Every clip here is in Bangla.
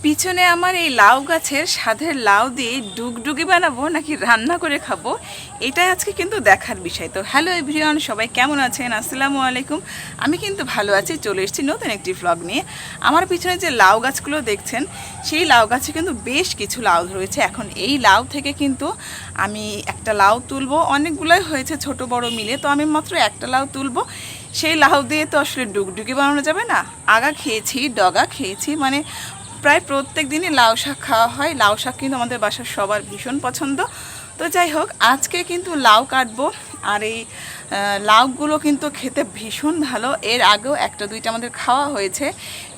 পিছনে আমার এই লাউ গাছের সাধের লাউ দিয়ে ডুগডুগি বানাবো নাকি রান্না করে খাবো, এটাই আজকে কিন্তু দেখার বিষয়। তো হ্যালো এভরিওয়ান, সবাই কেমন আছেন? আসসালামু আলাইকুম। আমি কিন্তু ভালো আছি, চলে এসেছি নতুন একটি ভ্লগ নিয়ে। আমার পিছনে যে লাউ গাছগুলো দেখছেন, সেই লাউ গাছে কিন্তু বেশ কিছু লাউ ধরেছে। এখন এই লাউ থেকে কিন্তু আমি একটা লাউ তুলবো, অনেকগুলোই হয়েছে ছোট বড় মিলে, তো আমি মাত্র একটা লাউ তুলবো। সেই লাউ দিয়ে তো আসলে ডুগডুগি বানানো যাবে না। আগা খেয়েছি, ডগা খেয়েছি, মানে প্রায় প্রত্যেক দিনই লাউ শাক খাওয়া হয়। লাউ শাক কিন্তু আমাদের বাসার সবার ভীষণ পছন্দ। তো যাই হোক, আজকে কিন্তু লাউ কাটবো। আর এই লাউগুলো কিন্তু খেতে ভীষণ ভালো। এর আগেও একটা দুইটা আমাদের খাওয়া হয়েছে।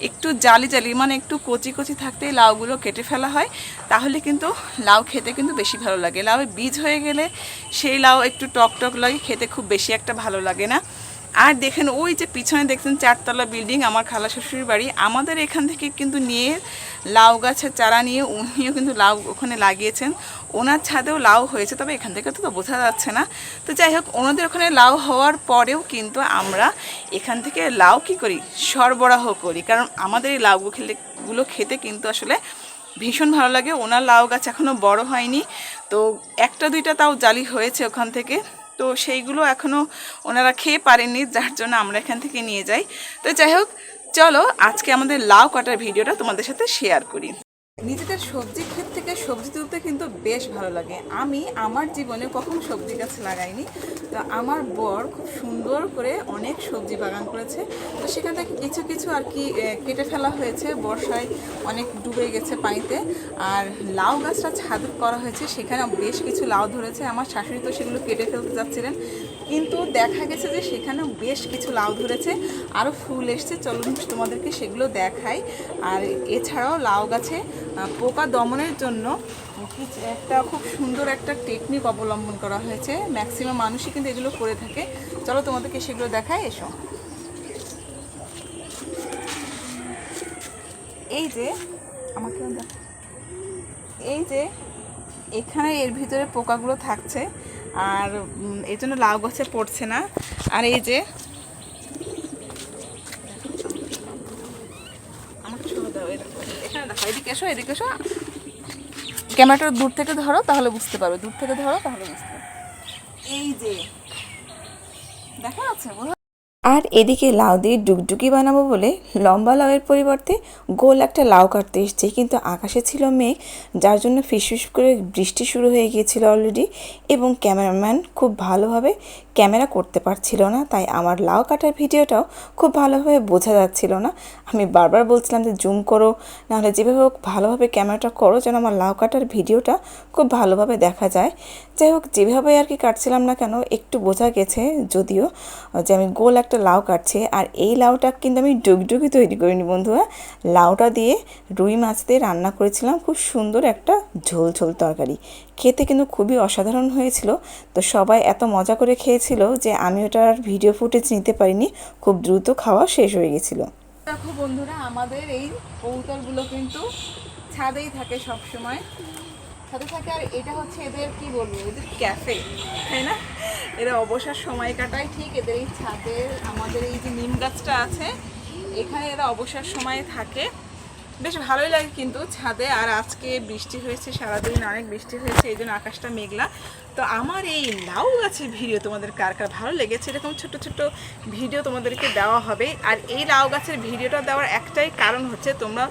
একটু জালি জালি, মানে একটু কচি কচি থাকতেই লাউগুলো কেটে ফেলা হয়, তাহলে কিন্তু লাউ খেতে কিন্তু বেশি ভালো লাগে। লাউয়ের বীজ হয়ে গেলে সেই লাউ একটু টক টক লাগে, খেতে খুব বেশি একটা ভালো লাগে না। আর দেখেন ওই যে পিছনে দেখছেন 4 তলা বিল্ডিং, আমার খালা শ্বশুরের বাড়ি। আমাদের এখান থেকে কিন্তু নিয়ে লাউ গাছের চারা নিয়ে উনিও কিন্তু লাউ ওখানে লাগিয়েছেন। ওনার ছাদেও লাউ হয়েছে, তবে এখান থেকে তো বোঝা যাচ্ছে না। তো যাই হোক, ওনাদের ওখানে লাউ হওয়ার পরেও কিন্তু আমরা এখান থেকে লাউ কী করি, সরবরাহ করি। কারণ আমাদের এই লাউগুলো খেতে কিন্তু আসলে ভীষণ ভালো লাগে। ওনার লাউ গাছ এখনও বড় হয়নি, তো একটা দুইটা তাও জালি হয়েছে ওখান থেকে। তো সেইগুলো এখনও ওনারা খেয়ে পারেননি, যার জন্য আমরা এখান থেকে নিয়ে যাই। তো যাই হোক, চলো আজকে আমাদের লাউ কাটার ভিডিওটা তোমাদের সাথে শেয়ার করি। নিজেদের সবজি ক্ষেত থেকে সবজি তুলতে কিন্তু বেশ ভালো লাগে। আমি আমার জীবনে কখনো সবজি গাছ লাগাইনি, তো আমার বর খুব সুন্দর করে অনেক সবজি বাগান করেছে। তো সেখান থেকে কিছু কিছু আর কি কেটে ফেলা হয়েছে, বর্ষায় অনেক ডুবে গেছে পানিতে। আর লাউ গাছটা ছাদ করা হয়েছে, সেখানে বেশ কিছু লাউ ধরেছে। আমার শাশুড়ি তো সেগুলো কেটে ফেলতে যাচ্ছিলেন, কিন্তু দেখা গেছে যে সেখানেও বেশ কিছু লাউ ধরেছে, আরও ফুল এসছে। চলুন তোমাদেরকে সেগুলো দেখাই। আর এছাড়াও লাউ গাছে পোকা দমনের জন্য একটা খুব সুন্দর একটা টেকনিক অবলম্বন করা হয়েছে। ম্যাক্সিমাম মানুষই কিন্তু এগুলো করে থাকে। চলো তোমাদেরকে সেগুলো দেখাই, এসো। এই যে আমাকে এই যে এখানে এর ভিতরে পোকাগুলো থাকছে, আর এই জন্য লাউ গাছে পড়ছে না। আর এই যে আমাকে শুরু দাও, এখানে দেখো, এদিকে এসো, এদিকে এসো। ক্যামেরাটা দূর থেকে ধরো, তাহলে বুঝতে পারবে। দূর থেকে ধরো, তাহলে বুঝতে পারবে। এই যে দেখা যাচ্ছে। আর এদিকে লাউ দিয়ে ডুগডুগি বানাবো বলে লম্বা লাউয়ের পরিবর্তে গোল একটা লাউ কাটতে এসেছি, কিন্তু আকাশে ছিল মেঘ, যার জন্য ফিসফিস করে বৃষ্টি শুরু হয়ে গিয়েছিল অলরেডি, এবং ক্যামেরাম্যান খুব ভালোভাবে ক্যামেরা করতে পারছিল না, তাই আমার লাউ কাটার ভিডিওটাও খুব ভালোভাবে বোঝা যাচ্ছিল না। আমি বারবার বলছিলাম যে জুম করো, নাহলে যেভাবে হোক ভালোভাবে ক্যামেরাটা করো, যেন আমার লাউ কাটার ভিডিওটা খুব ভালোভাবে দেখা যায়। যাই হোক, যেভাবে আর কি কাটছিলাম না কেন, একটু বোঝা গেছে যদিও যে আমি গোল একটা লাউ কাটছি। আর এই লাউটা কিন্তু আমি ডুগডুগি তৈরি করিনি বন্ধুরা, লাউটা দিয়ে রুই মাছ দিয়ে রান্না করেছিলাম, খুব সুন্দর একটা ঝোল ঝোল তরকারি। খেতে কিন্তু খুবই অসাধারণ হয়েছিল। তো সবাই এত মজা করে খেয়েছিল যে আমি ওটার ভিডিও ফুটেজ নিতে পারিনি, খুব দ্রুত খাওয়া শেষ হয়ে গেছিলো। দেখো বন্ধুরা, আমাদের এই কৌতলগুলো কিন্তু ছাদেই থাকে, সব সময় ছাদে থাকে। আর এটা হচ্ছে এদের কি বলবো, এদের ক্যাফে, তাই না? এরা অবসর সময় কাটায় ঠিক এদের এই ছাদে। আমাদের এই যে নিম গাছটা আছে, এখানে এরা অবসর সময়ে থাকে। বেশ ভালোই লাগে কিন্তু ছাদে। আর আজকে বৃষ্টি হয়েছে, সারাদিন অনেক বৃষ্টি হয়েছে, এই জন্য আকাশটা মেঘলা। তো আমার এই লাউ গাছের ভিডিও তোমাদের কার কার ভালো লেগেছে, এরকম ছোট ছোট ভিডিও তোমাদেরকে দেওয়া হবে। আর এই লাউ গাছের ভিডিওটা দেওয়ার একটাই কারণ হচ্ছে, তোমরা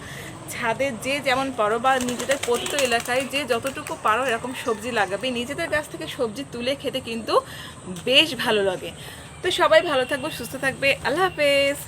ছাদে যে যেমন পারো বা নিজেদের পতিত এলাকায় যে যতটুকু পারো এরকম সবজি লাগাবে। নিজেদের গাছ থেকে সবজি তুলে খেতে কিন্তু বেশ ভালো লাগে। তো সবাই ভালো থাকবে, সুস্থ থাকবে। আল্লাহ হাফেজ।